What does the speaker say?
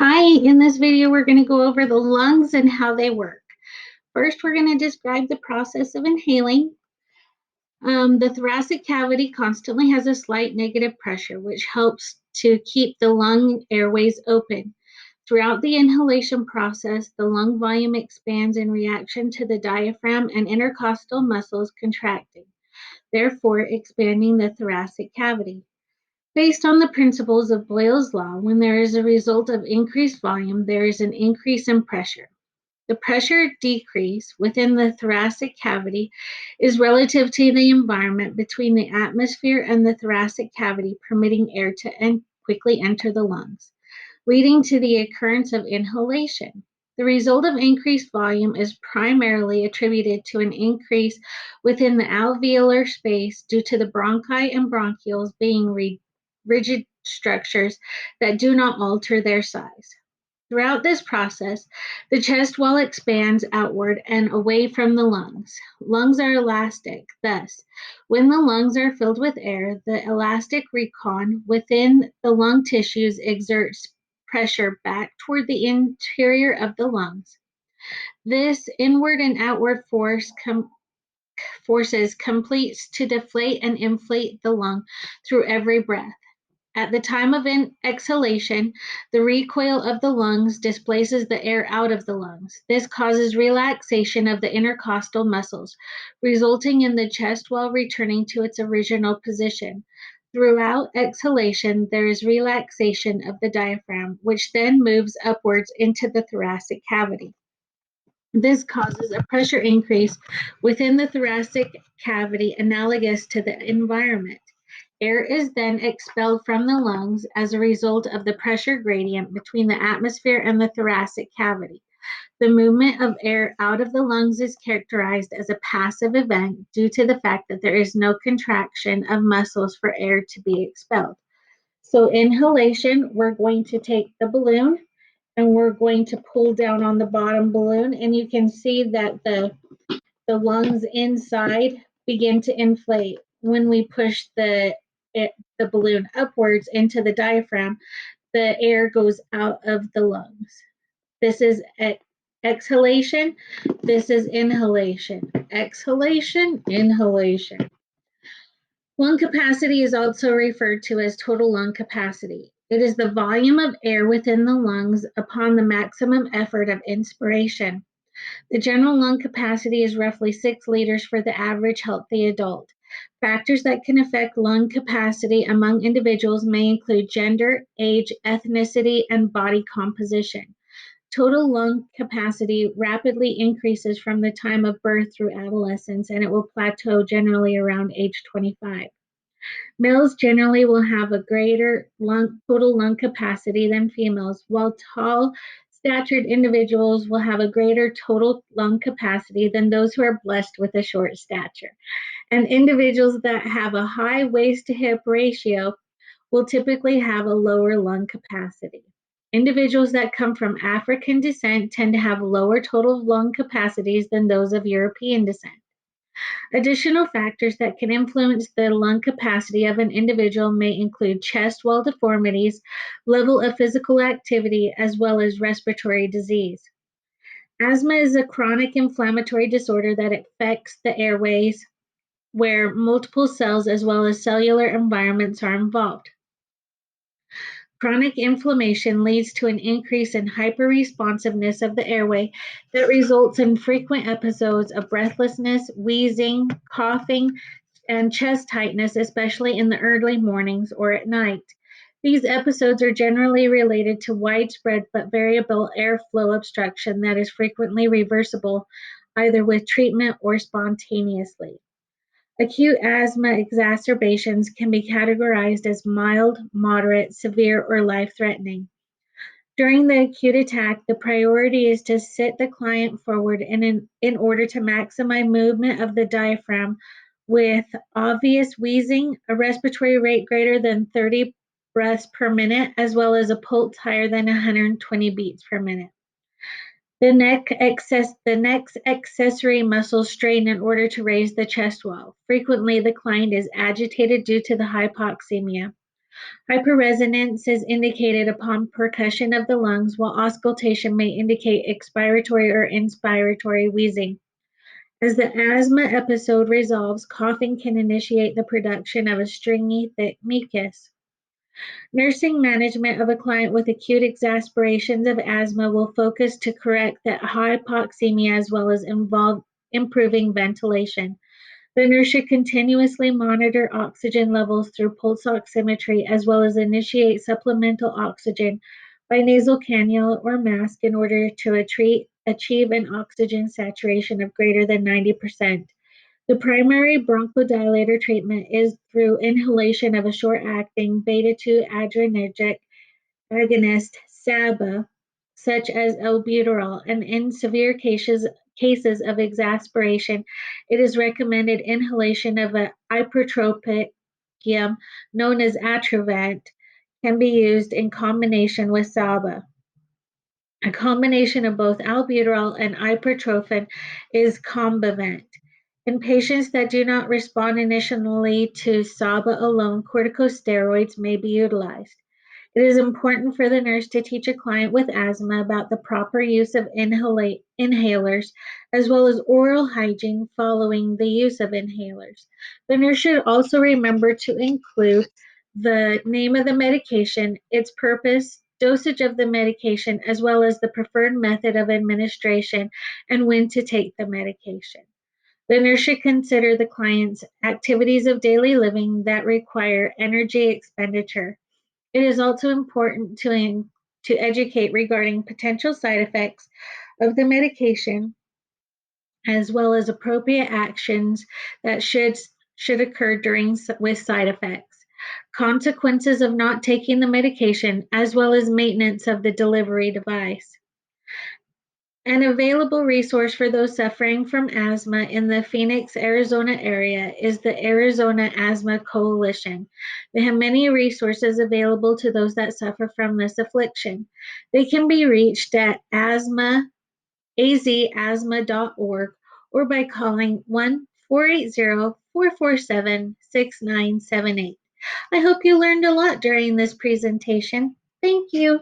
Hi, in this video, we're going to go over the lungs and how they work. First, we're going to describe the process of inhaling. The thoracic cavity constantly has a slight negative pressure, which helps to keep the lung airways open. Throughout the inhalation process, the lung volume expands in reaction to the diaphragm and intercostal muscles contracting, therefore expanding the thoracic cavity. Based on the principles of Boyle's law, when there is a result of increased volume, there is an increase in pressure. The pressure decrease within the thoracic cavity is relative to the environment between the atmosphere and the thoracic cavity, permitting air to quickly enter the lungs, leading to the occurrence of inhalation. The result of increased volume is primarily attributed to an increase within the alveolar space due to the bronchi and bronchioles being rigid structures that do not alter their size. Throughout this process, the chest wall expands outward and away from the lungs. Lungs are elastic. Thus, when the lungs are filled with air, the elastic recon within the lung tissues exerts pressure back toward the interior of the lungs. This inward and outward forces completes to deflate and inflate the lung through every breath. At the time of exhalation, the recoil of the lungs displaces the air out of the lungs. This causes relaxation of the intercostal muscles, resulting in the chest wall returning to its original position. Throughout exhalation, there is relaxation of the diaphragm, which then moves upwards into the thoracic cavity. This causes a pressure increase within the thoracic cavity analogous to the environment. Air is then expelled from the lungs as a result of the pressure gradient between the atmosphere and the thoracic cavity. The movement of air out of the lungs is characterized as a passive event due to the fact that there is no contraction of muscles for air to be expelled. So inhalation, we're going to take the balloon and we're going to pull down on the bottom balloon, and you can see that the lungs inside begin to inflate. When we push the balloon upwards into the diaphragm, the air goes out of the lungs. This is exhalation. This is inhalation. Exhalation, inhalation. Lung capacity is also referred to as total lung capacity. It is the volume of air within the lungs upon the maximum effort of inspiration. The general lung capacity is roughly 6 liters for the average healthy adult. Factors that can affect lung capacity among individuals may include gender, age, ethnicity, and body composition. Total lung capacity rapidly increases from the time of birth through adolescence, and it will plateau generally around age 25. Males generally will have a greater total lung capacity than females, while tall statured individuals will have a greater total lung capacity than those who are blessed with a short stature. And individuals that have a high waist to hip ratio will typically have a lower lung capacity. Individuals that come from African descent tend to have lower total lung capacities than those of European descent. Additional factors that can influence the lung capacity of an individual may include chest wall deformities, level of physical activity, as well as respiratory disease. Asthma is a chronic inflammatory disorder that affects the airways, where multiple cells as well as cellular environments are involved. Chronic inflammation leads to an increase in hyperresponsiveness of the airway that results in frequent episodes of breathlessness, wheezing, coughing, and chest tightness, especially in the early mornings or at night. These episodes are generally related to widespread but variable airflow obstruction that is frequently reversible either with treatment or spontaneously. Acute asthma exacerbations can be categorized as mild, moderate, severe, or life-threatening. During the acute attack, the priority is to sit the client forward in order to maximize movement of the diaphragm with obvious wheezing, a respiratory rate greater than 30 breaths per minute, as well as a pulse higher than 120 beats per minute. The neck's accessory muscles strain in order to raise the chest wall. Frequently, the client is agitated due to the hypoxemia. Hyperresonance is indicated upon percussion of the lungs, while auscultation may indicate expiratory or inspiratory wheezing. As the asthma episode resolves, coughing can initiate the production of a stringy, thick mucus. Nursing management of a client with acute exacerbations of asthma will focus to correct the hypoxemia as well as involve improving ventilation. The nurse should continuously monitor oxygen levels through pulse oximetry as well as initiate supplemental oxygen by nasal cannula or mask in order to achieve an oxygen saturation of greater than 90%. The primary bronchodilator treatment is through inhalation of a short-acting beta-2 adrenergic agonist (SABA), such as albuterol, and in severe cases of exacerbation, it is recommended inhalation of an ipratropium known as Atrovent can be used in combination with SABA. A combination of both albuterol and ibuprofen is Combivent. In patients that do not respond initially to SABA alone, corticosteroids may be utilized. It is important for the nurse to teach a client with asthma about the proper use of inhalers as well as oral hygiene following the use of inhalers. The nurse should also remember to include the name of the medication, its purpose, dosage of the medication, as well as the preferred method of administration and when to take the medication. The nurse should consider the client's activities of daily living that require energy expenditure. It is also important to educate regarding potential side effects of the medication as well as appropriate actions that should occur during with side effects, consequences of not taking the medication, as well as maintenance of the delivery device. An available resource for those suffering from asthma in the Phoenix, Arizona area is the Arizona Asthma Coalition. They have many resources available to those that suffer from this affliction. They can be reached at azasthma.org or by calling 1-480-447-6978. I hope you learned a lot during this presentation. Thank you.